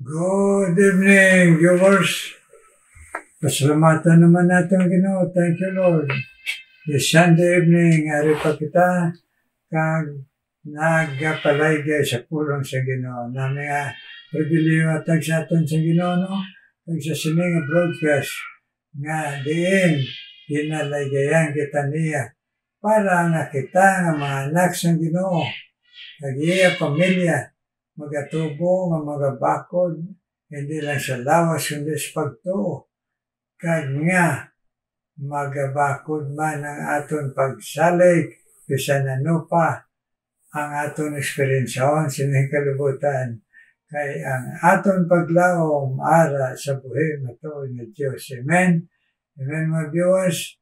Good evening, viewers. Pasalamatan naman natin, Ginoo. Thank you, Lord. This Sunday evening, ari pa kita kag nagpalayga sa pulong sa Ginoo. Nami nga pribiliyo atag sa aton sa Ginoo, no? Kag sa sining broadcast nga diin hinalaygayan kita niya para nga kita nga mga anak sa Ginoo kag iya pamilya magatubo nga magabakod hindi lang sa lawas kundi sa pagtuo kag nga magabakod man ang aton pagsalig bisan ano pa ang aton eksperyensyon sining kalibutan kay ang aton paglaom ara sa buhi matuod nga Dios. Amen. Amen, mga viewers.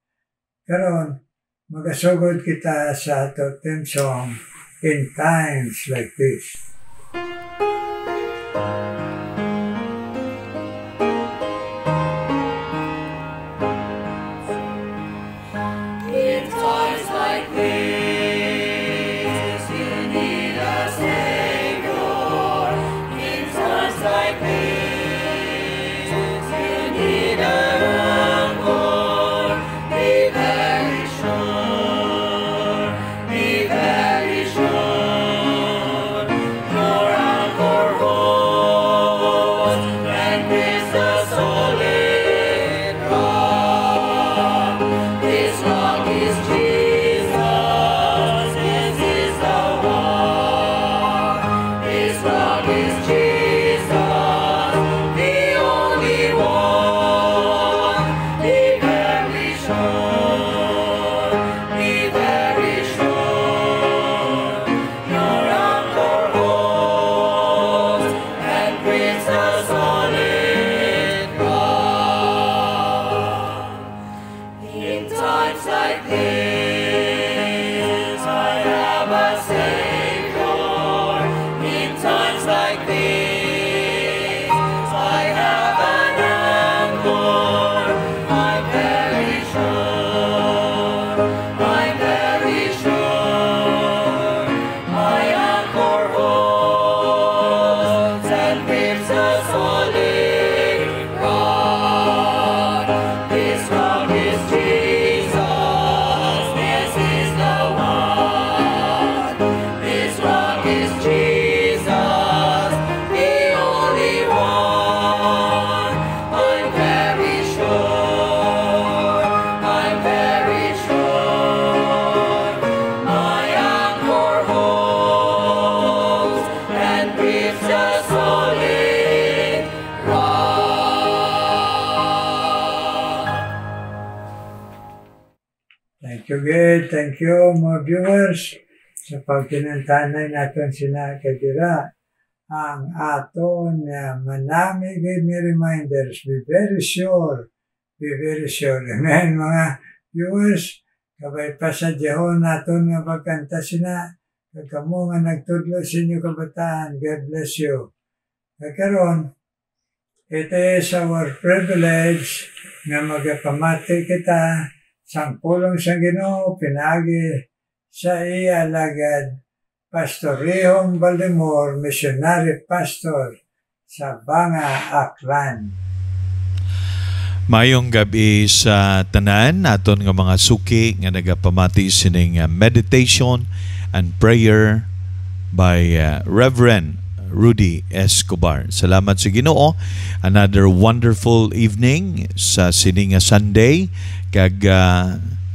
Karon magasugod kita sa aton theme song In Times Like This. Thank you, mga viewers, sa pagkinantanay natin sina kadira ang aton manami give me reminders. Be very sure. Amen, mga viewers. Kabay pa sa Diyahon naton nga pagkanta sina kagkamo nga nagtudlo sa inyo kabataan. God bless you. Karon, it is our privilege nga magapamati kita sang pulong sa Ginoo pinagi sa iya alagad Pastor Rihong Baldemor, missionary pastor sa Banga, Aklan. Mayong gabi sa tanan naton nga mga suki nga nagapamati sining meditation and prayer by Reverend Rudy Escobar. Salamat sa Ginoo. Another wonderful evening sa sining Sunday. Kag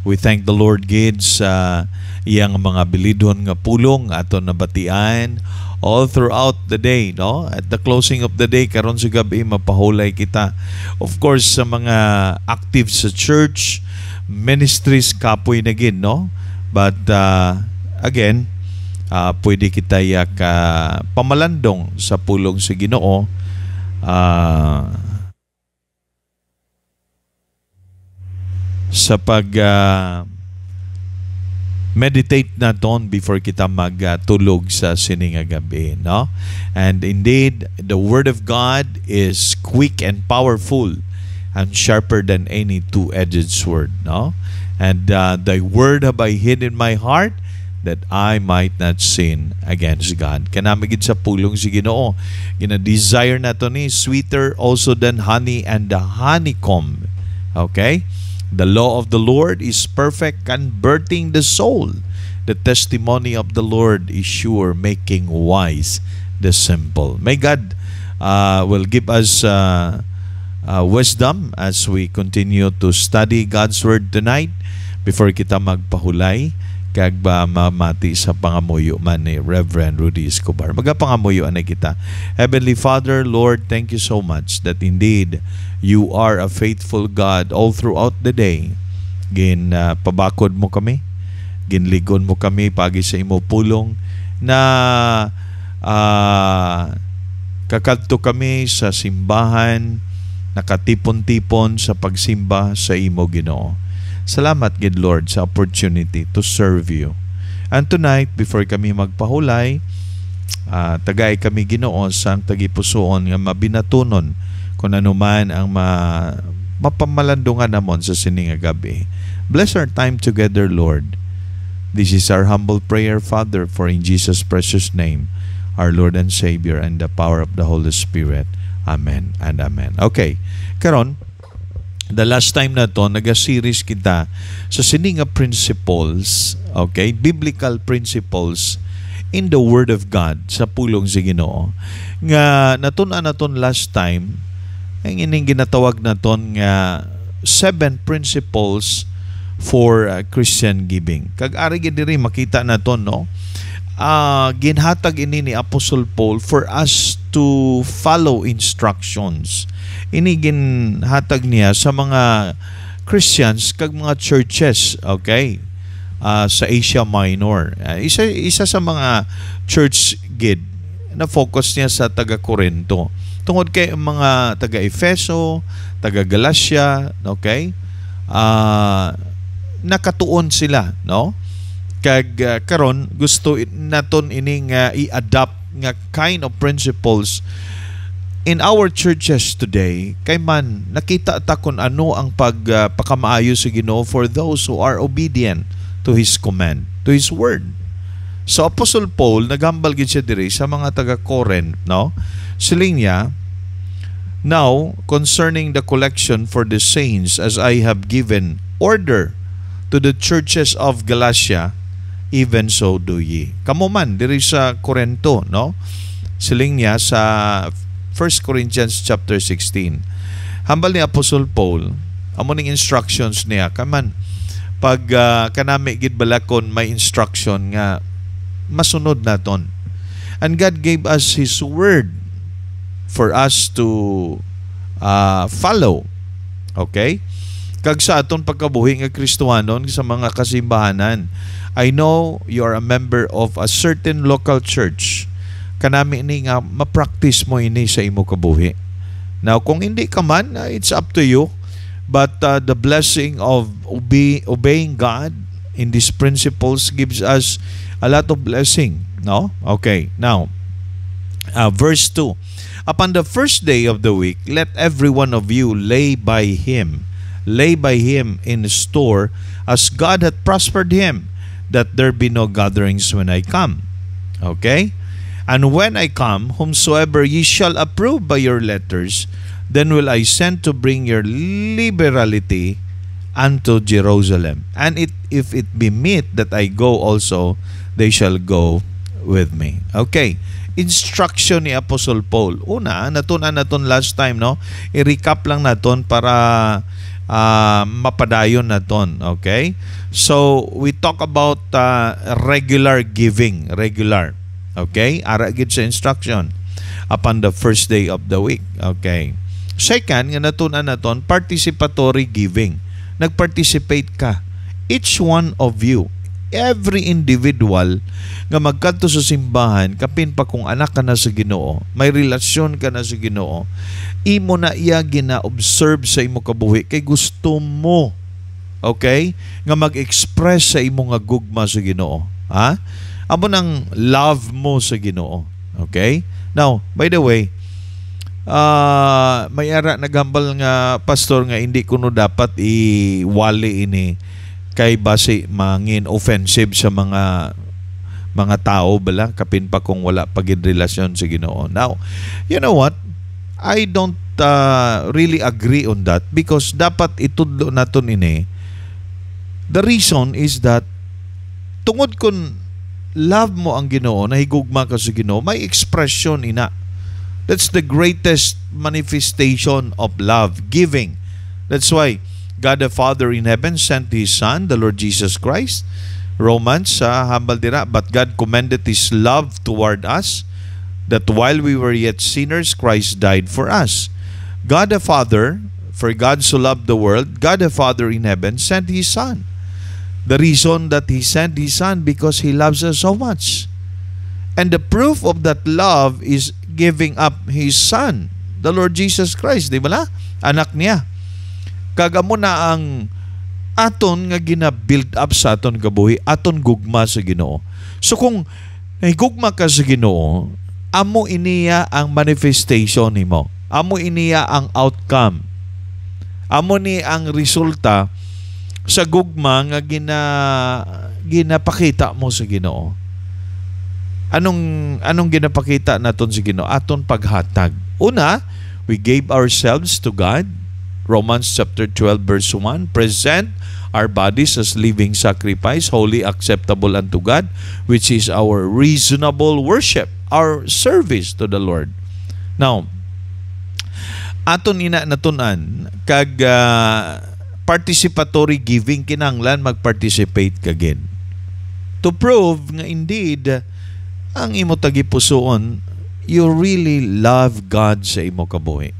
we thank the Lord gid sa iyang mga bilidon nga pulong aton nabatian all throughout the day, no? At the closing of the day karon sa gabi mapahulay kita of course sa mga active sa church ministries kapoy na gid, no? But again, pwede kita yak pamalandong sa pulong sa Ginoo sa pag meditate naton before kita magtulog sa sining gabi, no? And indeed, the Word of God is quick and powerful and sharper than any two-edged sword, no? And thy word have I hid in my heart that I might not sin against God. Kanamigid sa pulong si Ginoo. Gina-desire na to ni sweeter also than honey and the honeycomb. Okay? The law of the Lord is perfect, converting the soul. The testimony of the Lord is sure, making wise the simple. May God will give us wisdom as we continue to study God's Word tonight. Before kita magpahulay, kag ba mamati sa pangamuyo man ni Reverend Rudy Escobar. Magapangamuyo na kita. Heavenly Father, Lord, thank you so much that indeed you are a faithful God all throughout the day. Pabakod mo kami, ginligon mo kami pagi sa imo pulong na kakadto kami sa simbahan, nakatipon-tipon sa pagsimba sa imo, Ginoo. Salamat, good Lord, sa opportunity to serve you. And tonight, before kami magpahulay, tagay kami, Ginoo, sa tagipusoon nga mabinatunon kung ano man ang mapamalandungan namon sa sining gabi. Bless our time together, Lord. This is our humble prayer, Father, for in Jesus' precious name, our Lord and Savior, and the power of the Holy Spirit. Amen and amen. Okay, karon, the last time na to, nag-series kita sa sininga principles, okay, biblical principles in the Word of God sa pulong si Ginoo. Nga natun-an naton last time, ang ining ginatawag naton nga 7 principles for Christian giving. Kag ari gid diri makita naton, no? Ginhatag ini ni Apostle Paul for us to follow instructions. Ini ginhatag niya sa mga Christians kag mga churches, okay, sa Asia Minor. Isa sa mga church gid na focus niya sa taga-Corinto. Tungod kay mga taga-Efeso, taga-Galacia, okay, nakatuon sila, no? Kag karon gusto naton ining i-adapt nga kind of principles in our churches today, kay man nakita ta kung ano ang pagpakamaayo sa Ginoo for those who are obedient to His command, to His word. So Apostle Paul nagambal gid siya diri sa mga taga-Corinth, no? Siling niya, now concerning the collection for the saints, as I have given order to the churches of Galatia, even so do ye. Kamo man diri sa Corinto, no? Siling niya sa 1 Corinthians chapter 16. Hambal ni Apostle Paul, amo ning instructions niya, kaman pag kanami gid balakon may instruction nga masunod naton. And God gave us His word for us to follow. Okay? Kag sa aton pagkabuhi nga Kristohanon sa mga kasimbahanan, I know you are a member of a certain local church. Kanami ni nga ma-practice mo ini sa imo kabuhi. Now, kung hindi ka man, it's up to you. But the blessing of obeying God in these principles gives us a lot of blessing. No? Okay. Now, verse 2. Upon the first day of the week, let every one of you lay by him in store as God hath prospered him, that there be no gatherings when I come. Okay? And when I come, whomsoever ye shall approve by your letters, then will I send to bring your liberality unto Jerusalem. And if it be meet that I go also, they shall go with me. Okay. Instruction ni Apostle Paul. Una, natunan naton last time, no? I-recap lang naton para mapadayon naton. Okay? So, we talk about regular giving. Regular. Okay? Ara gid sa instruction upon the first day of the week. Okay. Second, nga natunan naton, participatory giving. Nag-participate ka. Each one of you, every individual nga magkadto sa simbahan, kapin pa kung anak ka na sa Ginoo, may relasyon ka na sa Ginoo, imo na iya gina-observe sa imo kabuhi kay gusto mo, okay, nga mag-express sa imo nga gugma sa Ginoo. Ha? Amo nang love mo sa Ginoo. Okay? Now, by the way, may ara nagambal nga pastor nga hindi kuno dapat iwali ini kay base mangin offensive sa mga mga tao bala kapin pa kung wala pagid relasyon sa Ginoo. Now, you know what? I don't really agree on that because dapat itudlo naton ini. The reason is that tungod kun love mo ang Ginoo, nahigugma ka sa Ginoo, may expression ina. That's the greatest manifestation of love, giving. That's why God the Father in heaven sent His Son, the Lord Jesus Christ. Romans hambal dira, but God commended His love toward us, that while we were yet sinners, Christ died for us. God the Father, for God so loved the world, God the Father in heaven sent His Son. The reason that He sent His Son because He loves us so much. And the proof of that love is giving up His Son, the Lord Jesus Christ, di ba la? Anak niya. Kagamo na ang aton nga gina-build up sa aton kabuhi, aton gugma sa Ginoo. So kung nahigugma ka sa Ginoo, amo iniya ang manifestation nimo. Amo iniya ang outcome. Amo ni ang resulta sa gugma nga ginapakita mo sa Ginoo. Anong ginapakita naton sa Ginoo? Aton paghatag. Una, we gave ourselves to God. Romans chapter 12 verse 1, present our bodies as living sacrifice, holy, acceptable unto God, which is our reasonable worship, our service to the Lord. Now, aton ina natunan kag participatory giving, kinanglan mag-participate kagin. To prove nga indeed ang imo tagipusoon, you really love God sa imo kabuhi.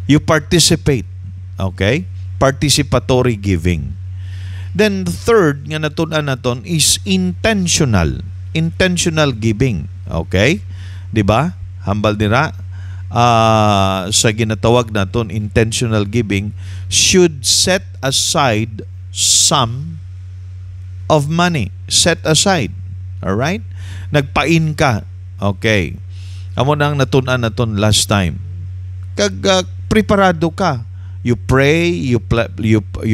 You participate. Okay? Participatory giving. Then the third nga natunan naton is intentional. Intentional giving. Okay? 'Di ba? Hambal dira sa ginatawag naton intentional giving should set aside some of money. Set aside. All right? Nagpain ka. Okay. Amo nang natunan naton last time. Kag preparado ka. You pray, you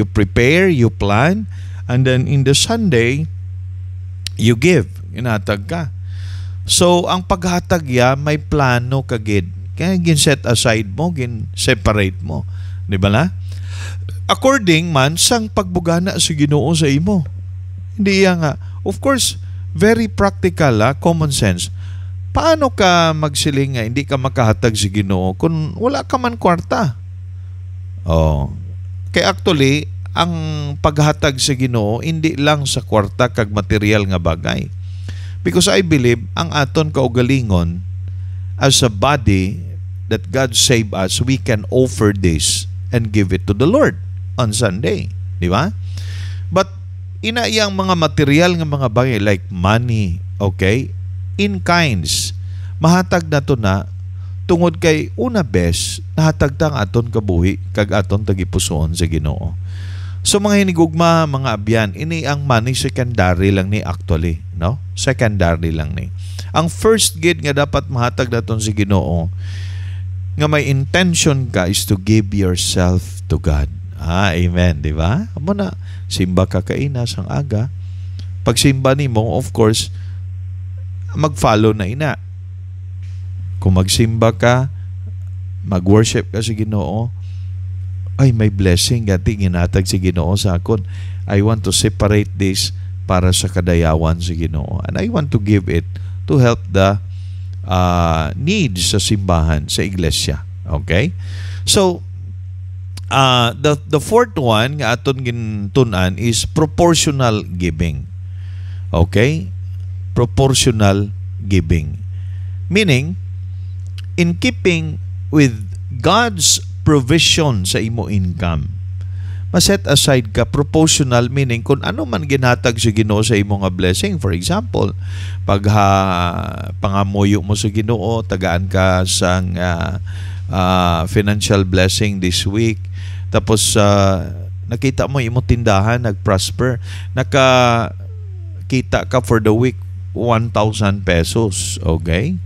prepare, you plan, and then in the Sunday, you give. Inatag ka. So, ang paghatag ya, may plano kagid. Kaya gin-set aside mo, gin-separate mo. Di ba na? According man, sang pagbugana sa Ginoo sa imo. Hindi nga. Of course, very practical, common sense. Paano ka magsiling nga, hindi ka makahatag sa Ginoo kung wala ka man kwarta? Oh. Kaya actually, ang paghatag sa Ginoo hindi lang sa kwarta kag material nga bagay. Because I believe ang aton kaugalingon as a body that God save us, we can offer this and give it to the Lord on Sunday, di ba? But inaiyang mga material nga mga bagay like money, okay? In kinds, mahatag na to na tungod kay una bes nahatagtang aton kabuhi kag aton tagipusoon sa Ginoo. So mga hinigugma, mga abyan, ini ang money secondary lang ni actually, no? Secondary lang ni. Ang first gate nga dapat mahatag naton sa Ginoo nga may intention ka is to give yourself to God. Amen, di ba? Amo na simba ka kaina sang aga. Pag simba nimo, of course, mag-follow na ina. Kung magsimba ka, mag-worship ka sa Ginoo, ay may blessing gati ginatag si Ginoo sa akon. I want to separate this para sa kadayawan sa Ginoo. And I want to give it to help the needs sa simbahan, sa iglesia. Okay? So, the fourth one nga aton gintunan is proportional giving. Okay? Proportional giving. Meaning, in keeping with God's provision sa imo income, ma-set aside ka proportional, meaning kung ano man ginhatag sa Ginoo sa imo nga blessing. For example, pag pangamuyo mo sa Ginoo, tagaan ka sang financial blessing this week, tapos nakita mo imo tindahan nag-prosper, nakakita ka for the week 1,000 pesos, okay?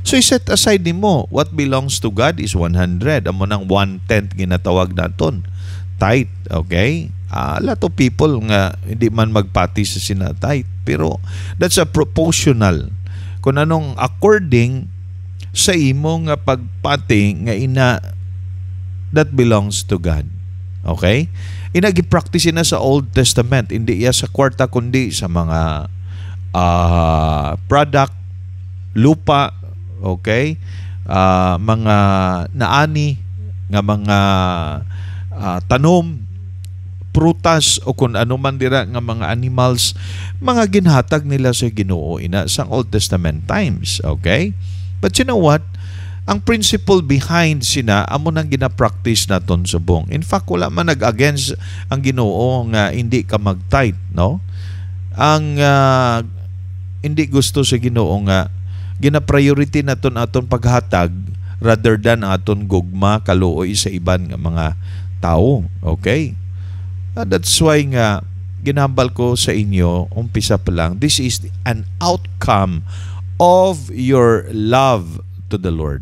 So, i-set aside mo. What belongs to God is 100. Amo nang 1/10 ginatawag naton. Tithe, okay? A lot of people nga hindi man magpati sa sinatay, pero that's a proportional. Kung anong according sa imo nga pagpati nga ina, that belongs to God. Okay? Inagi-practice na sa Old Testament, hindi iya sa kwarta kundi sa mga product, lupa, okay? Mga naani nga mga tanom, prutas o kung ano man dira nga mga animals, mga ginhatag nila sa Ginoo ina sa Old Testament times, okay? But you know what? Ang principle behind sina amo nang gina-practice naton subong. In fact, wala man nag-against ang Ginoo nga hindi ka mag-tithe, no? Ang hindi gusto sa Ginoo nga gina-priority naton aton paghatag rather than aton gugma kaluoy sa iban nga mga tao, okay? That's why nga ginambal ko sa inyo umpisa pa lang, this is an outcome of your love to the Lord.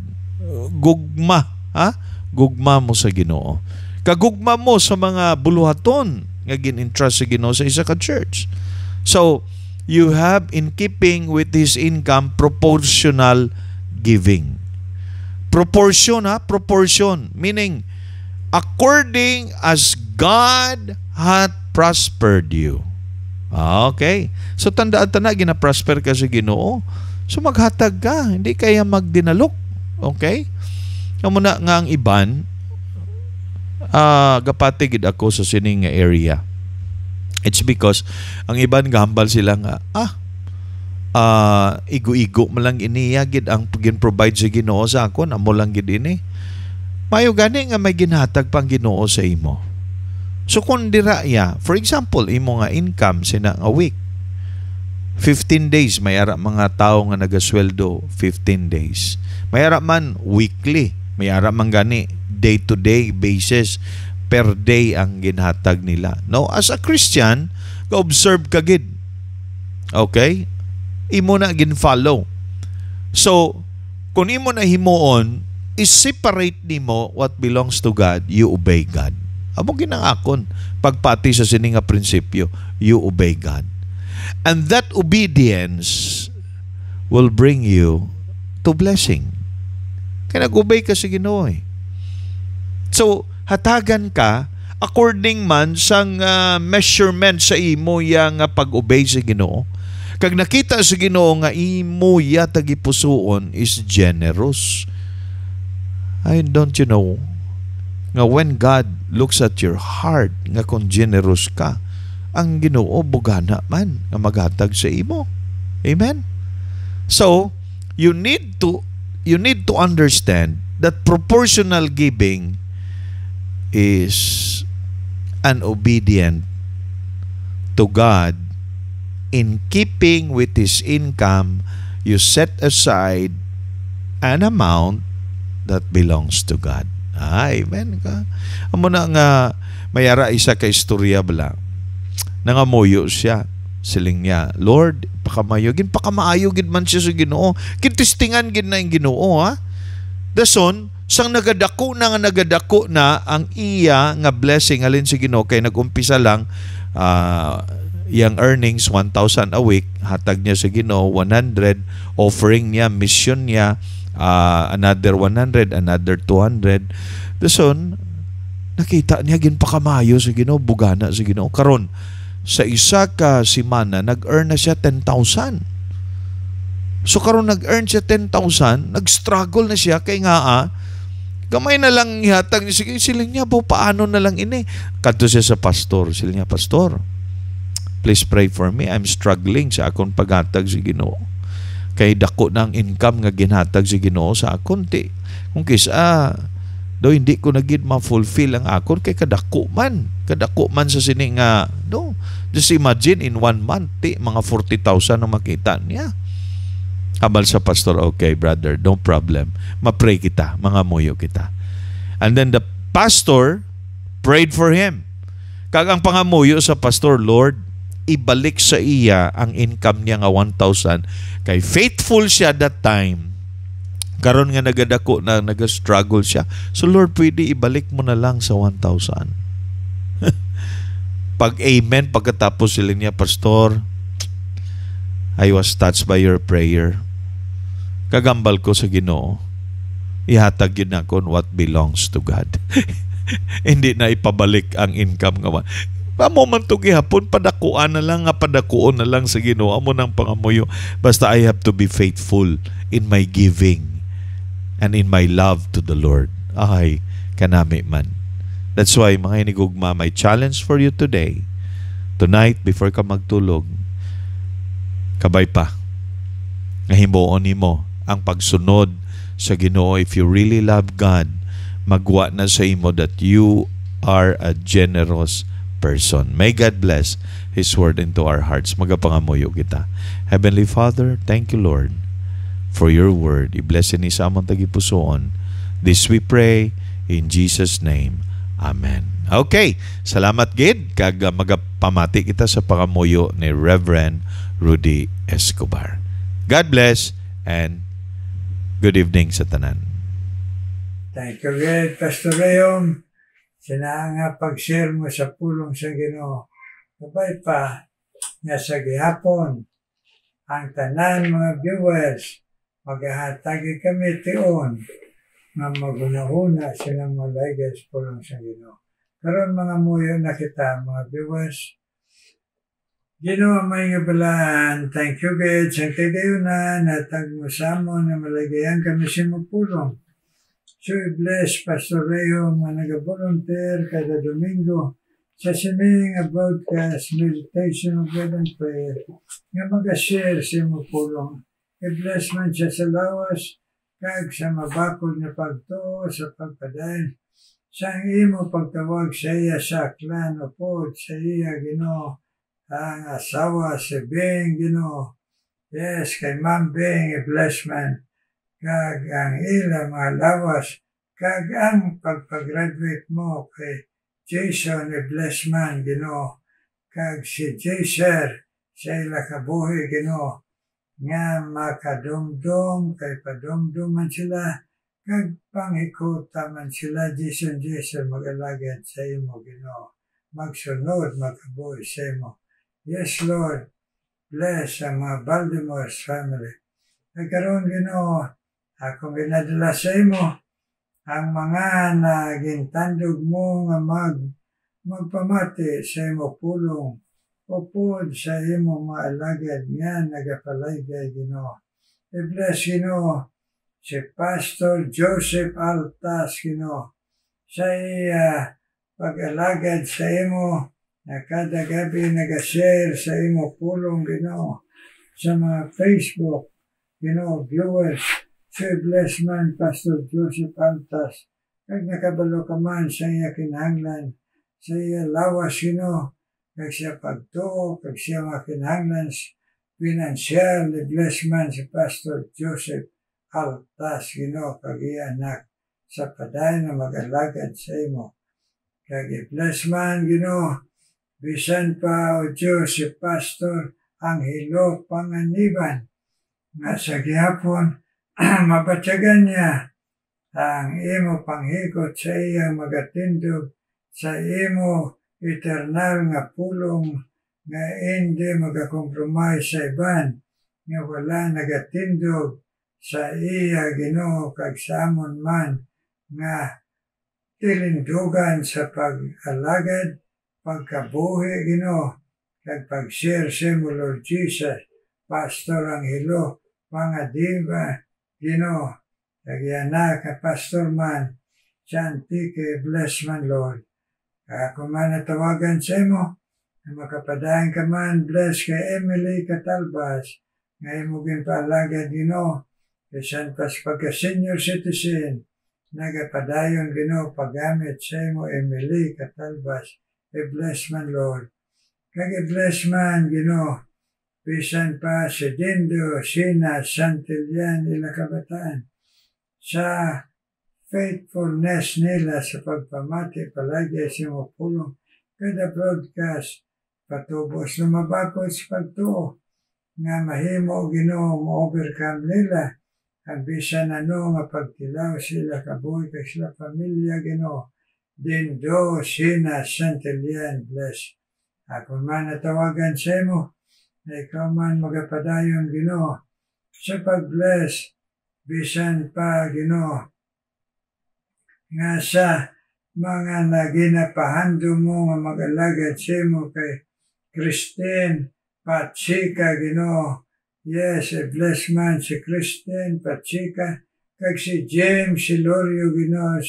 Gugma, ha? Gugma mo sa Ginoo. Kagugma mo sa mga buluhaton nga gin-entrust sa Ginoo sa isa ka church. So, you have in keeping with his income proportional giving. Proportion, ha? Proportion. Meaning, according as God hath prospered you. Okay. So, tandaan gina-prosper ka sa Ginoo. So, maghatag ka. Hindi kaya magdinalok. Okay? Muna nga ang iban, gapatigid ako sa sining area. It's because ang iban gahambal sila nga, igo-igo mo lang iniya, gid ang gin-provide sa Ginoo sa akon, amo lang gid ini. Mayo gani nga may ginhatag pang Ginoo sa imo. So kung dira ya, for example, imo nga income sina nga week, 15 days, may ara mga tao nga nagasweldo 15 days. May ara man weekly, may ara man gani day-to-day basis, per day ang ginhatag nila. No, as a Christian, ka-observe ka gid. Okay? Imo na gin-follow. So, kung imo na himuon, is-separate nimo what belongs to God, you obey God. Amo ginangakon pagpati sa sininga prinsipyo, you obey God. And that obedience will bring you to blessing. Kaya nag-obey ka sa Ginoo eh. So, hatagan ka according man sang measurement sa imo yang pag-obey sa Ginoo. Kag nakita sa Ginoo nga imo ya tagipusoon is generous. Don't you know nga when God looks at your heart nga kung generous ka, ang Ginoo bugana man nga maghatag sa imo. Amen. So, you need to understand that proportional giving is an obedient to God. In keeping with his income, you set aside an amount that belongs to God. Amen ka. Amo na nga mayara isa ka istorya bala. Nangamuyo siya. Siling niya, Lord, pakamayogin man siya sa Ginoo. Kintistingan gid na yung Ginoo, ha? Dason, sang nagadako na ang iya nga blessing alin sa Ginoo kay nagumpisa lang yang earnings 1,000 a week, hatag niya sa Ginoo 100, offering niya, mission niya another 100, another 200. Dason, nakita niya ginpakamayo sa Ginoo, bugana sa Ginoo. Karon sa isa ka simana, nag-earn na siya 10,000. So karon nag-earn siya 10,000, nag-struggle na siya kay nga gamay na lang ihatag niya. Sige, siling niya po, paano na lang ini? Kadto siya sa pastor. Siling niya, Pastor, please pray for me. I'm struggling sa akong paghatag sa Ginoo. Kay dako ng income nga ginhatag sa Ginoo sa akon. Kung kisa, hindi ko nagid ma-fulfill ang akon kay kadako man sa sini nga, no? Just imagine in 1 month, mga 40,000 na makita niya. Habal sa pastor, okay brother, no problem. Ma-pray kita, mga muyo kita. And then the pastor prayed for him. Kag ang pangamuyo sa pastor, Lord, ibalik sa iya ang income niya nga 1,000. Kay faithful siya that time. Karon nga nagadako na nag-struggle siya. So Lord, pwede ibalik mo na lang sa 1,000. pag-amen pagkatapos sila niya, Pastor, I was touched by your prayer. Kagambal ko sa Ginoo, ihatag yun ako what belongs to God. Hindi na ipabalik ang income nga. Pamo man to gihapon, padakuan na lang, padakuon na lang sa Ginoo amo nang pangamuyo. Basta I have to be faithful in my giving and in my love to the Lord. Ay, kanami man. That's why, mga hinigugma, my challenge for you today, tonight, before ka magtulog, kabay pa, nga himuon nimo ang pagsunod sa Ginoo. If you really love God, magwa na sa imo that you are a generous person. May God bless His word into our hearts. Magapangamuyo kita. Heavenly Father, thank you, Lord, for your word. I-bless ni sa among tagipusoon. This we pray in Jesus' name. Amen. Okay, salamat gid kag magapamati kita sa pangamuyo ni Reverend Rudy Escobar. God bless and good evening sa tanan. Thank you, God, Pastor Rayom. Sinanga pag-share mo sa pulong sa Ginoo. Kabay pa nga sa gihapon ang tanan mga viewers maghahatagi kami tion nga magunahuna silang malayga sa pulong sa Ginoo. Karon mga muyo na kita mga viewers. Ginoo may ngabalaan. Thank you, God. Sa kagayunan natag mo sa amon na malagayan kami sa pulong. So, bless Pastor Rayom nga nag-volunteer kada Domingo sa sining broadcast, meditation of God and prayer nga mag-share sa imo pulong. I-bless man siya sa lawas kag sa mabakod na pagtuo sa pagpadayon sa imo pagtawag sa iya sa aklan o po sa iya Ginoo ang asawa si Bing Ginoo. Yes, kay Ma'am Bing, i-bless man. Kag ang ilang mga lawas, kag ang pagpag-graduate mo kay Jason i-bless man, Ginoo. Kag si Jaser, sa ila kabuhi, Ginoo. Nga makadumdum, kay padumduman sila, kag pangikuta man sila, Jason mag-alagad sa imo, Ginoo. Magsunod, makabuhi sa imo. Yes, Lord, bless ang mga Baltimore's family. Nagkaroon, Ginoo, akong ginadala sa imo ang mga nagintandog mo nga magpamati sa imo pulong upod sa imo mga alagad nga nagapalayday Ginoo. I-bless Ginoo si Pastor Joseph Altas Ginoo sa iya pag-alagad sa imo na kada gabi nag-share sa imo pulong Ginoo sa mga Facebook Ginoo viewers. So bless man Pastor Joseph Altas. Kag nakabalo ka man sa iya kinahanglan, sa iya lawas Ginoo, kag siya pagtuo, kag siya makinahanglan financial, bless man si Pastor Joseph Altas Ginoo, kag iya anak sa padayon na mag-alagad sa imo. Kag bless man Ginoo, bisan pa o Diyos si Pastor Angelo Panganiban, nga sa gihapon mabatyagan niya ang imo panghikot sa iyang magatindog sa imo eternal nga pulong nga hindi magakompromise sa iban nga wala nagatindog sa iya Ginoo kag sa amon man nga tilindugan sa pag-alagad, pagkabuhi Ginoo kag pag-share sa imo Lord Jesus. Pastor Angelo Pangadiba Ginoo, kagiyana ka Pastor man, Chantike, bless man Lord. Ako man natawagan sa imo, na makapadayan ka man, bless kay Emily Catalbas, ngayon mo ginpaalagad Ginoo, bisan pas pagka-senior citizen, nagapadayon Ginoo, paggamit sa imo Emily Catalbas, bless man Lord. Kag bless man Ginoo, bisan pa si Dindo, Sina, Santillan, ila kabataan. Sa faithfulness nila sa pagpamati, palagi sa imo pulong, kada broadcast, patubos na mabakod sa pagtuo, nga mahimo Ginoo mo-overcome nila, ang bisan ano nga pagtilaw sila kabuhi kay sila pamilya Ginoo. Dindo, Sina, Santillan, bless. Ako man natawagan sa imo, na ikaw man magapadayon, Ginoo, sa pag-bless, bisan pa, Ginoo, nga sa mga naginapahando mo nga mag-alagad sa imo kay Christine Patsika, Ginoo. Yes, bless man si Christine Patsika, kag si James Silorio, Ginoo,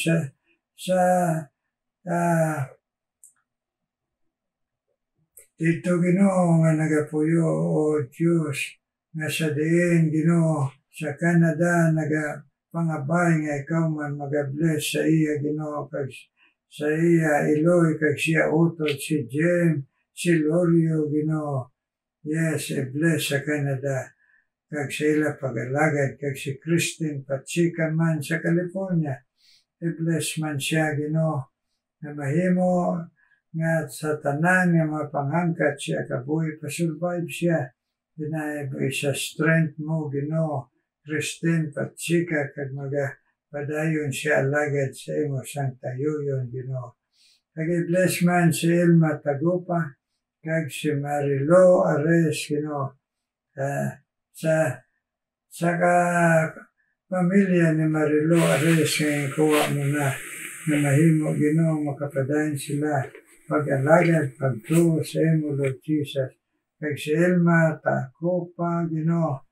dito, Ginoo, nga nagapuyo o Diyos, nga sa diin, Ginoo, sa Canada, nagapangabay nga ikaw man mag-bless sa iya, Ginoo, kag sa iya Iloy, kag siya utod si James Silorio, Ginoo. Yes, bless sa Canada, kag sa ila pag-alagad, kag si Christine Patsika man sa California, bless man siya, Ginoo, na mahimo nga sa tanan nga mga panghangkat siya kabuhi pa-survive siya. Dinay sa strength mo, Ginoo, Christine Patsika, kag padayon siya alagad sa imo sang tayuyon, Ginoo. Kag bless man si Ilma Tagupa, kag si Marilo Ares, Ginoo. Sa pamilya ni Marilo Ares, ngayon kuha mo na mahimo, Ginoo, makapadayon sila pag-alagad, pagtuo sa imo, Lord Jesus. Kag si Ilma Tagupa, Ginoo,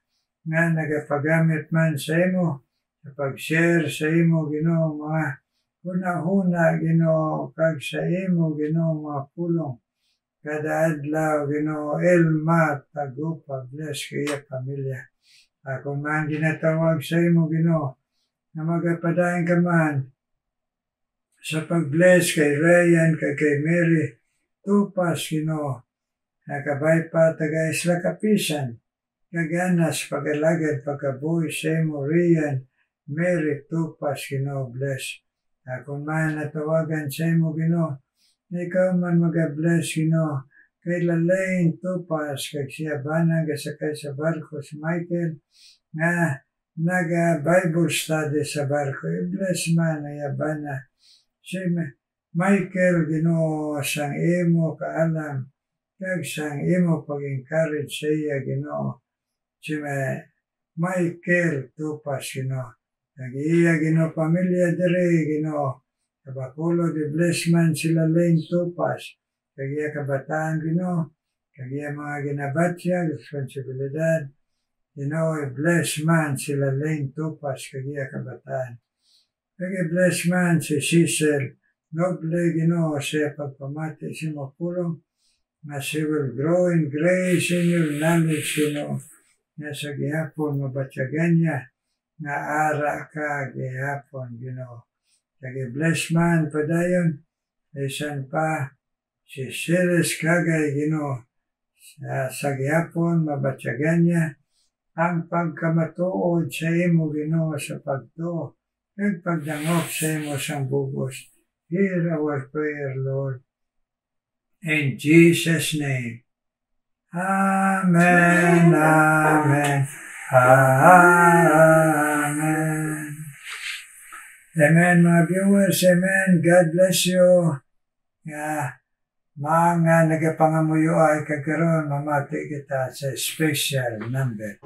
nga nagapagamit man sa imo, sa pag-share sa imo, Ginoo, mga huna-huna, Ginoo, kag sa imo, Ginoo, mga pulong. Kada adlaw, Ginoo, Ilma Tagupa, bless kaya pamilya. Ako man ginatawag sa imo, Ginoo, na magapadayon ka man sa pag-bless kay Ryan, kay Mary Tupas, Ginoo, nakabay pa taga Isla Kapisan, kaganas pag-alagad pagkabuhi sa imo, Ryan, Mary Tupas, Ginoo, bless. Ako man natawagan sa imo, Ginoo, na ikaw man mag-bless, Ginoo, kay Lalaine Tupas, kag siya banang gasakay sa barko, si Michael, nga naga-Bible study sa barko, bless man na yabana. Si Michael, Ginoo, sang imo kaalam, kag sang imo pag-encourage sa iya, Ginoo. Si Michael Tupas, Ginoo. Nag-iya, Ginoo, pamilya diri, Ginoo. Kabakulo, di bless man sila Lane Tupas. Kag iya kabataan, Ginoo. Kag iya mga ginabatya, responsibilidad. Ginoo, bless man sila Lane Tupas, kag iya kabataan. Kag bless man si Cecil Noble, Ginoo, siya pagpamati si mapulong, na she will grow in grace in your knowledge, Ginoo, na sa gihapon mabatyagan niya, na ara ka gihapon, Ginoo. Kag bless man padayon, isan pa si Silas Kagay, Ginoo, sa gihapon mabatyagan niya, ang pagkamatuod sa imo, Ginoo, sa pagtuo, kag pagdangop sa imo sang bugos. Hear our prayer, Lord. In Jesus' name. Amen, amen, amen. Amen, mga viewers, amen. God bless you. Mga nagapangamuyo ay kagkaroon, mamati kita sa special number.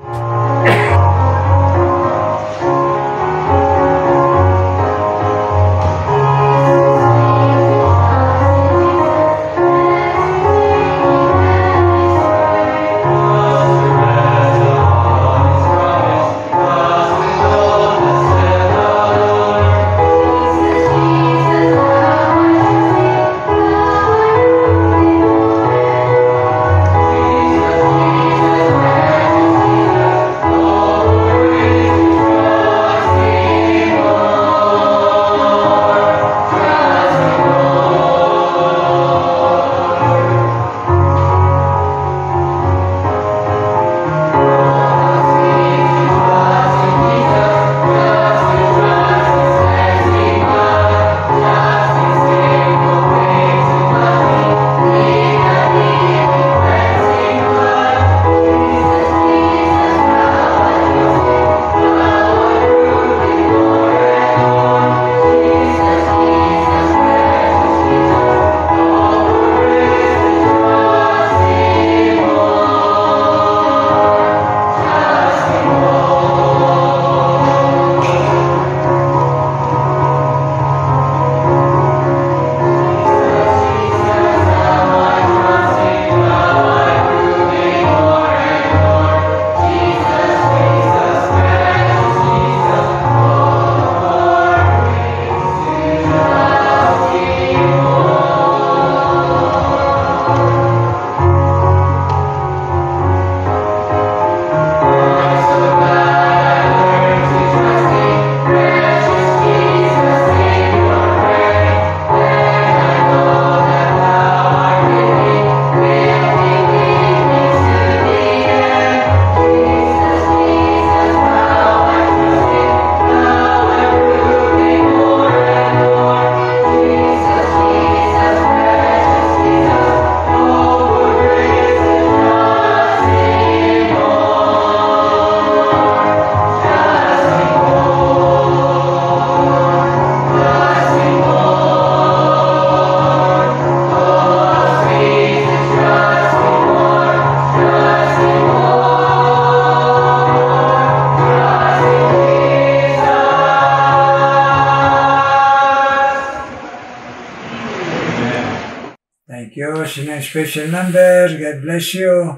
ng special number. God bless you.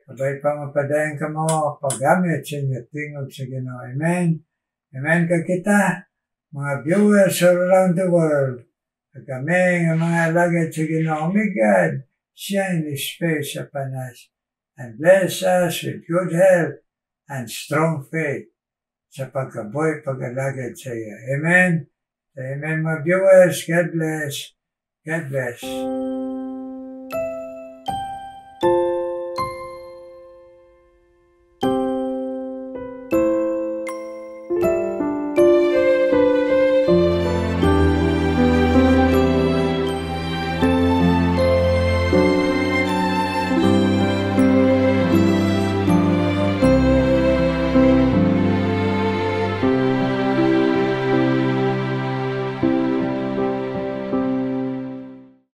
Abay pa mapadayan ka mo paggamit sa inyo tingog sa Ginoo. Amen. Amen ka kita, mga viewers all around the world. At kami, ang mga alagad sa Ginoo. May God shine His face upon us and bless us with good health and strong faith sa pagkabuhay pag-alagad sa iyo. Amen. Amen, mga viewers. God bless. God bless.